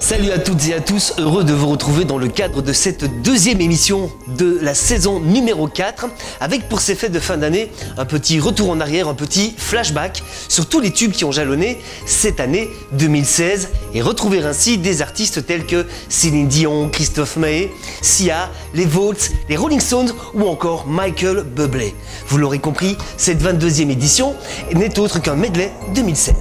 Salut à toutes et à tous, heureux de vous retrouver dans le cadre de cette deuxième émission de la saison numéro 4 avec pour ces fêtes de fin d'année un petit retour en arrière, un petit flashback sur tous les tubes qui ont jalonné cette année 2016 et retrouver ainsi des artistes tels que Céline Dion, Christophe Maé, Sia, les Volts, les Rolling Stones ou encore Michael Bublé. Vous l'aurez compris, cette 22e édition n'est autre qu'un medley 2016.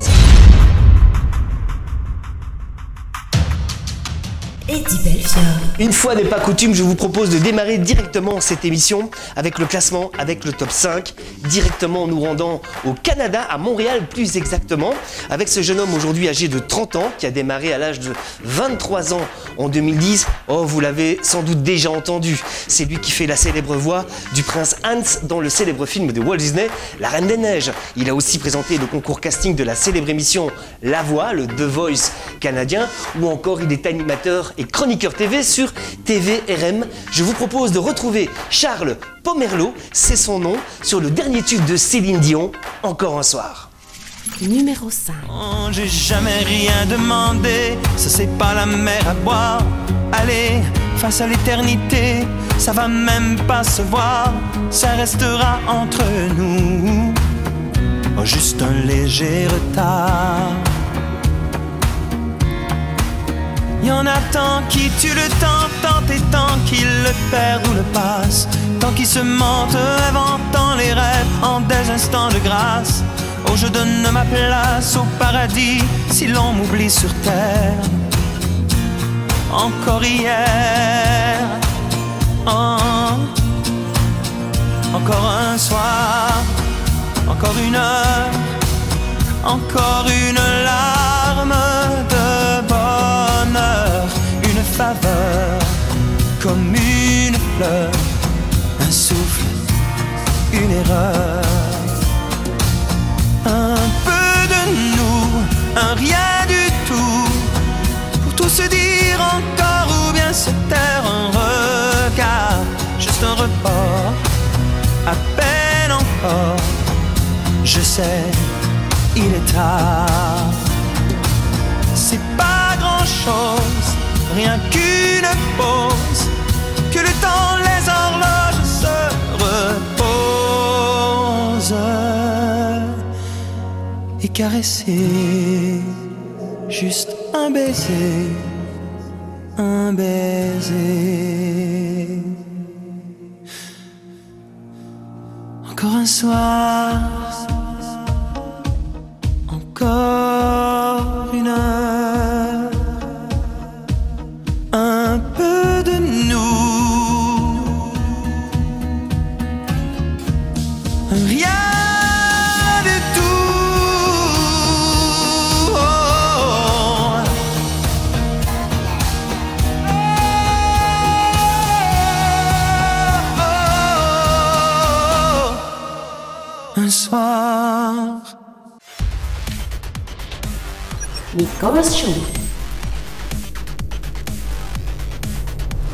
Eddie Belfiore. Une fois n'est pas coutume, je vous propose de démarrer directement cette émission avec le classement, avec le top 5, directement en nous rendant au Canada, à Montréal plus exactement, avec ce jeune homme aujourd'hui âgé de 30 ans qui a démarré à l'âge de 23 ans en 2010. Oh, vous l'avez sans doute déjà entendu, c'est lui qui fait la célèbre voix du prince Hans dans le célèbre film de Walt Disney, La Reine des Neiges. Il a aussi présenté le concours casting de la célèbre émission La Voix, le The Voice canadien, ou encore il est animateur et chroniqueur TV sur TVRM. Je vous propose de retrouver Charles Pomerleau, c'est son nom, sur le dernier tube de Céline Dion, Encore un soir. Numéro 5. Oh, j'ai jamais rien demandé, ça c'est pas la mer à boire. Allez, face à l'éternité, ça va même pas se voir, ça restera entre nous. Oh, juste un léger retard. Y'en a tant qui tuent le temps, tant et tant qui le perdent ou le passent, tant qui se mentent, inventant les rêves en des instants de grâce. Oh, je donne ma place au paradis si l'on m'oublie sur terre. Encore hier, encore un soir, encore une heure, encore une larme de bonheur, une faveur comme une fleur, un souffle, une erreur. Un peu de nous, un rien du tout, pour tout se dire encore ou bien se taire. Un regard, juste un report, à peine encore, je sais, il est tard. C'est pas grand chose, rien qu'une pause, que le temps, les horloges se reposent. Et caresser, juste un baiser, un baiser. Encore un soir, encore une heure, un peu de nous, rien de tout. Un soir. Nicolas Show.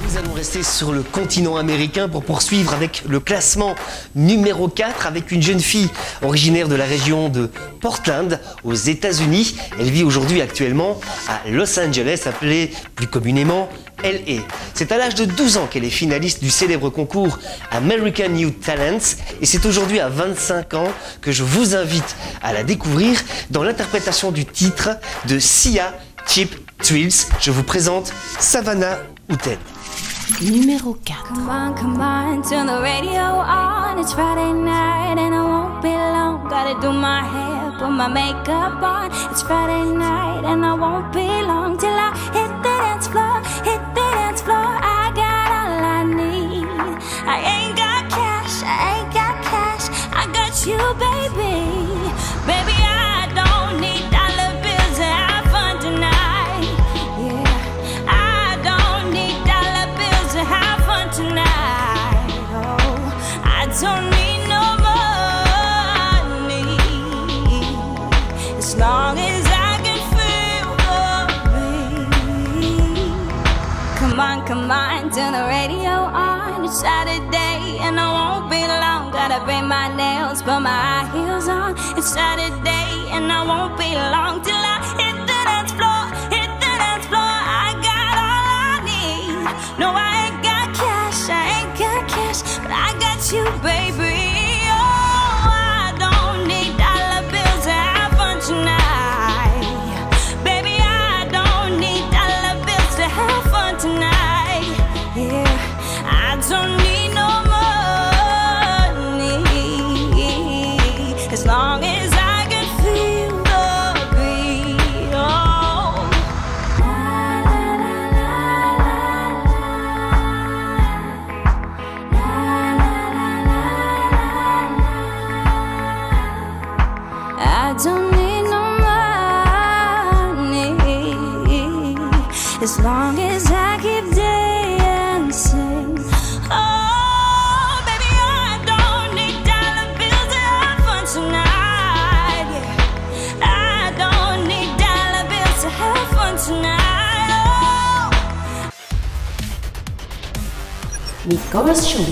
Nous allons rester sur le continent américain pour poursuivre avec le classement numéro 4 avec une jeune fille originaire de la région de Portland aux États-Unis. Elle vit aujourd'hui actuellement à Los Angeles, appelée plus communément LA. C'est à l'âge de 12 ans qu'elle est finaliste du célèbre concours American Youth Talents et c'est aujourd'hui à 25 ans que je vous invite à la découvrir dans l'interprétation du titre de Sia, Cheap Thrills. Je vous présente Savannah Houten. Numéro 4. Come on, turn the radio on. It's Friday night and I won't be long. Gotta do my hair, put my makeup on. It's Friday night and I won't be long till I hit the dance floor, hit the dance floor. I got all I need. I ain't got cash, I ain't got cash. I got you, baby. Baby, I don't need dollar bills to have fun tonight. Yeah, I don't need dollar bills to have fun tonight. Oh, I don't need no money as long as I can feel the beat. Come on, turn the radio on. It's Saturday and I won't be long. Gotta paint my nails, put my high heels on. It's Saturday and I won't be long till I hit the dance floor, hit the dance floor. I No, I ain't got cash, but I got you, baby. Oh, I don't need dollar bills to have fun tonight. Baby, I don't need dollar bills to have fun tonight. Yeah, I don't need no money as long as I can feel the beat. Oh, I don't need no money as long as I keep dancing. Oh, baby, I don't need dollar bills to have fun tonight. Yeah, I don't need dollar bills to have fun tonight. Oh. Nicolas Show.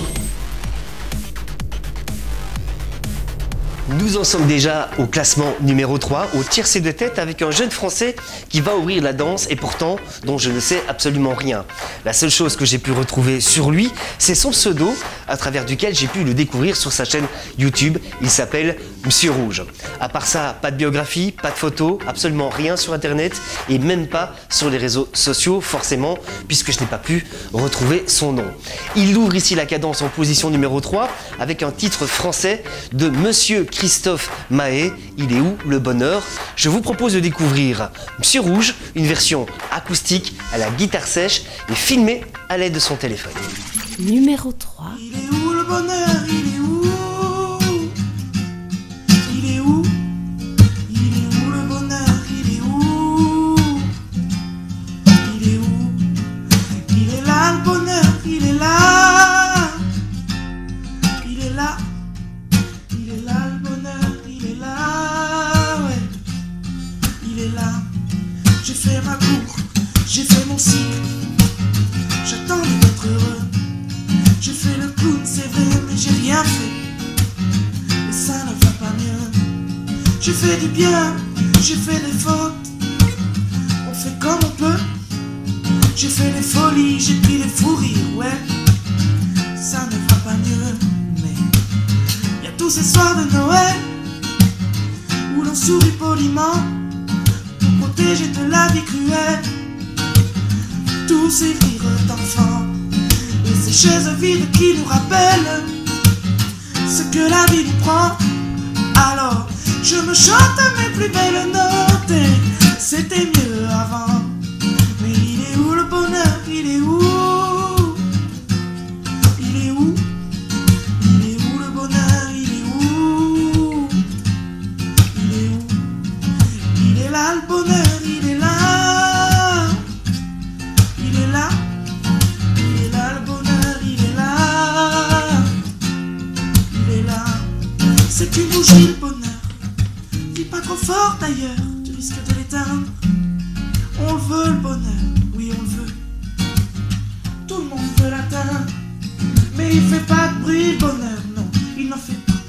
Nous en sommes déjà au classement numéro 3, au tiercé de tête avec un jeune Français qui va ouvrir la danse et pourtant dont je ne sais absolument rien. La seule chose que j'ai pu retrouver sur lui, c'est son pseudo à travers duquel j'ai pu le découvrir sur sa chaîne YouTube. Il s'appelle Monsieur Rouge. À part ça, pas de biographie, pas de photos, absolument rien sur internet et même pas sur les réseaux sociaux forcément puisque je n'ai pas pu retrouver son nom. Il ouvre ici la cadence en position numéro 3 avec un titre français de Monsieur Christophe Mahé, Il est où le bonheur? Je vous propose de découvrir Monsieur Rouge, une version acoustique à la guitare sèche et filmée à l'aide de son téléphone. Numéro 3. Il est où le bonheur? Il est où? Il est où? Il est où le bonheur? Il est où? Il est où? Il est là le bonheur, il est là. Il est là. Il est là le bonheur, il est là. Ouais. Il est là. J'ai fait ma cour, j'ai fait mon cycle. J'attends d'être heureux. J'ai fait le clown, c'est vrai, mais j'ai rien fait. Et ça ne va pas mieux. J'ai fait du bien, j'ai fait des fautes. On fait comme on peut. J'ai fait des folies, j'ai pris des fous rires, ouais. Ça ne va pas mieux, mais y a tous ces soirs de Noël où l'on sourit poliment pour protéger de la vie cruelle. Tous ces rires d'enfants et ces chaises vides qui nous rappellent ce que la vie nous prend. Alors je me chante mes plus belles notes et c'était mieux avant. Mais il est où le bonheur? Il est où? Il est où? Il est où le bonheur? Il est où? Il est où? Il est là le bonheur, il est là. Il est là. Il est là le bonheur, il est là. Il est là. C'est une bougie le bonheur. Crie pas trop fort d'ailleurs, tu risques de l'éteindre. On le veut le bonheur, oui on le veut. Tout le monde veut l'atteindre. Mais il fait pas de bruit le bonheur, non, il n'en fait pas.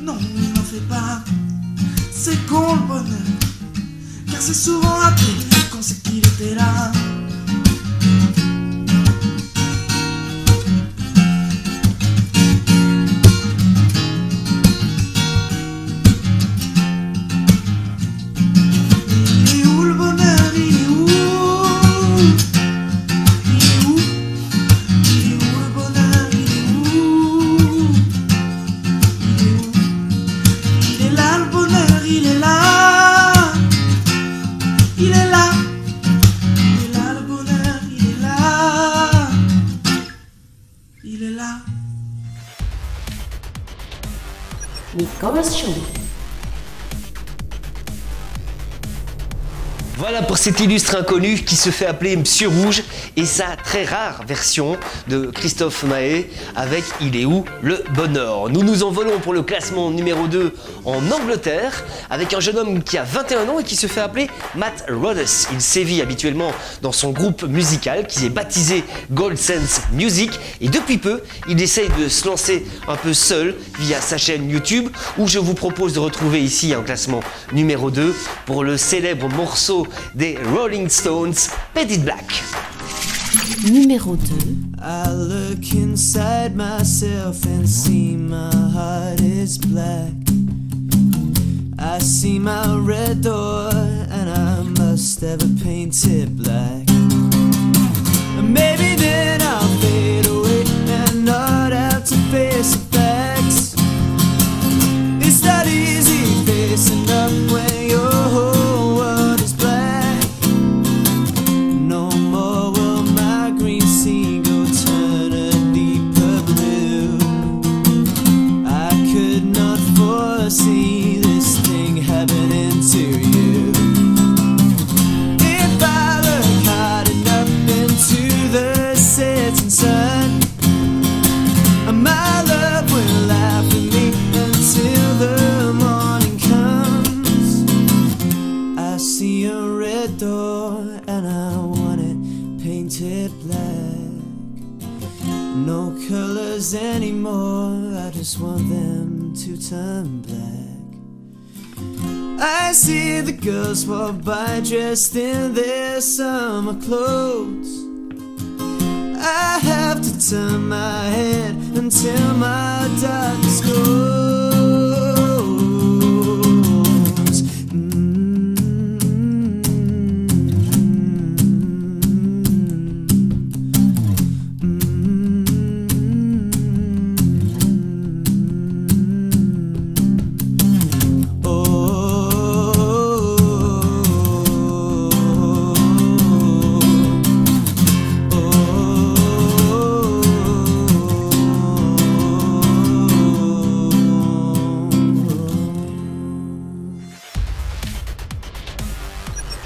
Non, il n'en fait pas. C'est con le bonheur, car c'est souvent après qu'on sait qu'il était là. Nicolas Show. Voilà pour cet illustre inconnu qui se fait appeler Monsieur Rouge et sa très rare version de Christophe Mahé avec Il est où le bonheur. Nous nous envolons pour le classement numéro 2 en Angleterre avec un jeune homme qui a 21 ans et qui se fait appeler Matt Rhodes. Il sévit habituellement dans son groupe musical qui est baptisé Gold Sense Music et depuis peu il essaye de se lancer un peu seul via sa chaîne YouTube où je vous propose de retrouver ici un classement numéro 2 pour le célèbre morceau des Rolling Stones, Painted Black. numéro 2. I look inside myself and see my heart is black. I see my red door and I must have a painted black. Maybe then I'll fade away and not have to face the facts. It's not easy facing up when your whole world is black. No more will my green sea go turn a deeper blue. I could not foresee this thing happening to you. If I look hard enough into the setting sun, my love will laugh at me until the morning comes. I see a red door and I want it painted black. No colors anymore, I just want them to turn black. I see the girls walk by dressed in their summer clothes. I have to turn my head until my darkness goes.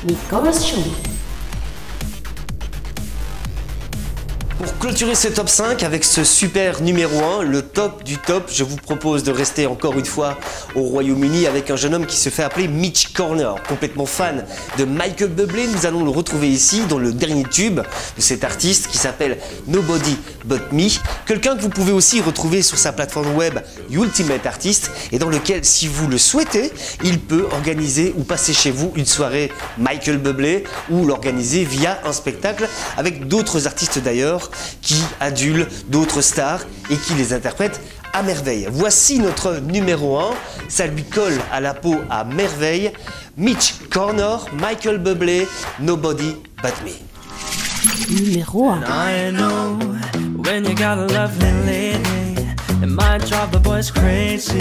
Nicolas Show. Pour clôturer ce top 5 avec ce super numéro 1, le top du top, je vous propose de rester encore une fois au Royaume-Uni avec un jeune homme qui se fait appeler Mitch Corner. Complètement fan de Michael Bublé, nous allons le retrouver ici dans le dernier tube de cet artiste qui s'appelle Nobody But Me. Quelqu'un que vous pouvez aussi retrouver sur sa plateforme web Ultimate Artist et dans lequel, si vous le souhaitez, il peut organiser ou passer chez vous une soirée Michael Bublé ou l'organiser via un spectacle avec d'autres artistes d'ailleurs qui adulent d'autres stars et qui les interprètent à merveille. Voici notre numéro 1, ça lui colle à la peau à merveille. Mitch Corner, Michael Bublé, Nobody But Me. Numéro 1. I know when you got a lovely lady, it might drive the boys crazy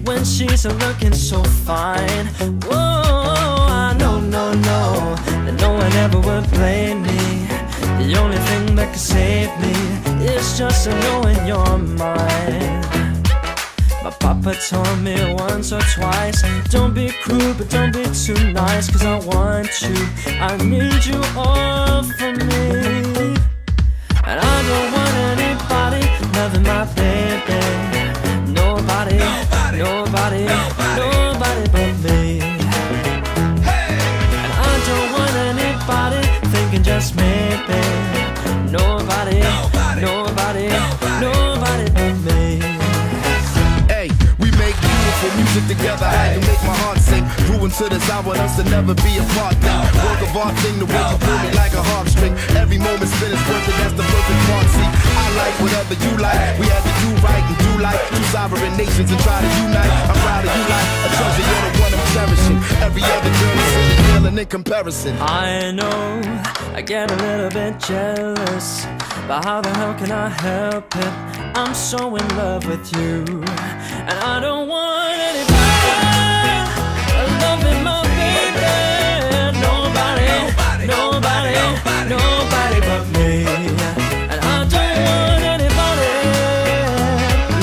when she's looking so fine. Whoa, I know, no, that no one ever would blame me. The only thing that can save me is just knowing you're mine. My papa told me once or twice, don't be cruel but don't be too nice, 'cause I want you, I need you all for me. And I don't want anybody loving my baby. Nobody but me. And I don't want anybody thinking just maybe. Nobody but me. Hey, we make beautiful music together. How you make my heart sing? Grew into this, I want us to never be apart now. Work of art thing, the way you pull me like a harp string. Every moment spent is perfect, that's the perfect part. See, I like whatever you like. We had to do right and do like two sovereign nations and try to unite. I'm proud of you like a treasure, you're the one I'm cherishing. Every other girl is silly, feeling in comparison. I know I get a little bit jealous, but how the hell can I help it? I'm so in love with you, and I don't want anybody loving my baby. Nobody but me. And I don't want anybody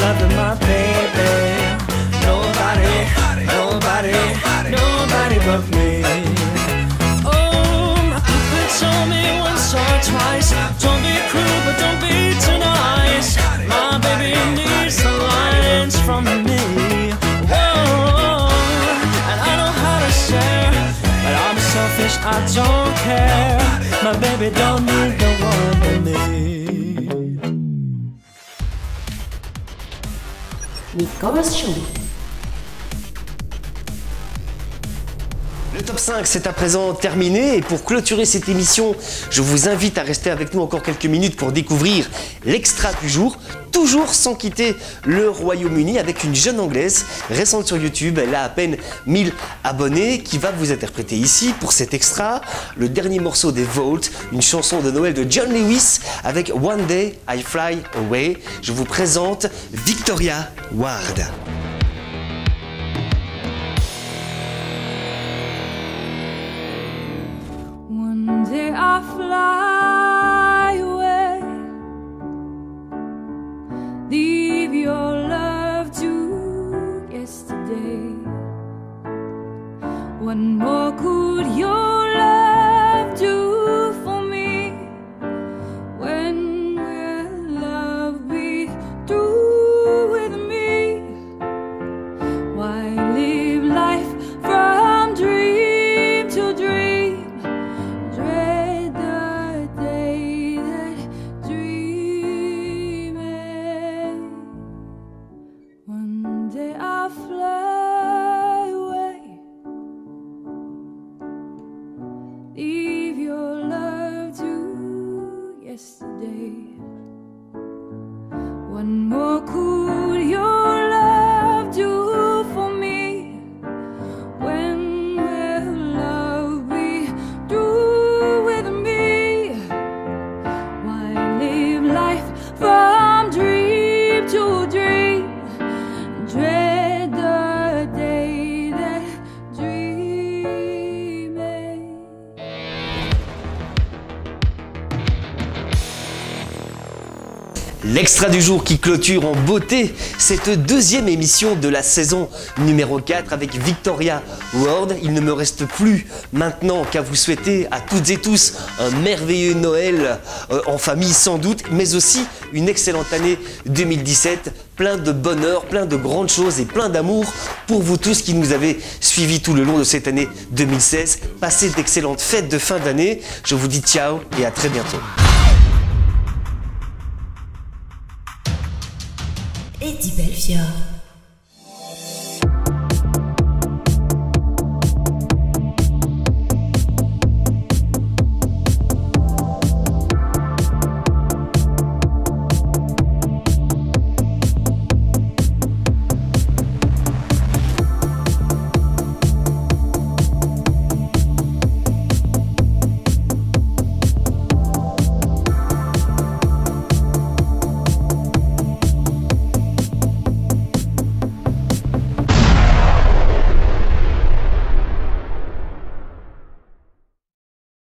loving my baby. Nobody but me. Oh, my papa told me once or twice, don't be cruel but don't be too nice. My baby needs the lines from me. Whoa, and I know how to share, but I'm selfish, I don't care. My baby don't need the one but me. Nicolas Show. Le top 5 c'est à présent terminé et pour clôturer cette émission, je vous invite à rester avec nous encore quelques minutes pour découvrir l'extra du jour, toujours sans quitter le Royaume-Uni avec une jeune anglaise récente sur YouTube. Elle a à peine 1000 abonnés qui va vous interpréter ici pour cet extra le dernier morceau des Vault, une chanson de Noël de John Lewis avec One Day I Fly Away. Je vous présente Victoria Ward. One day I fly away, leave your love to yesterday. What more could your love do for me when will love be through with me? Why live life from dream to dream? Dread the day that dream ends. One day I'll fly away, leave your love to yesterday. What more could your love do for me? When will love be through with me? Why live life from dream to dream? Dread the day that dream ends. L'extra du jour qui clôture en beauté cette deuxième émission de la saison numéro 4 avec Victoria Ward. Il ne me reste plus maintenant qu'à vous souhaiter à toutes et tous un merveilleux Noël en famille sans doute, mais aussi une excellente année 2017, plein de bonheur, plein de grandes choses et plein d'amour pour vous tous qui nous avez suivis tout le long de cette année 2016. Passez d'excellentes fêtes de fin d'année. Je vous dis ciao et à très bientôt. Eddie Belfiore.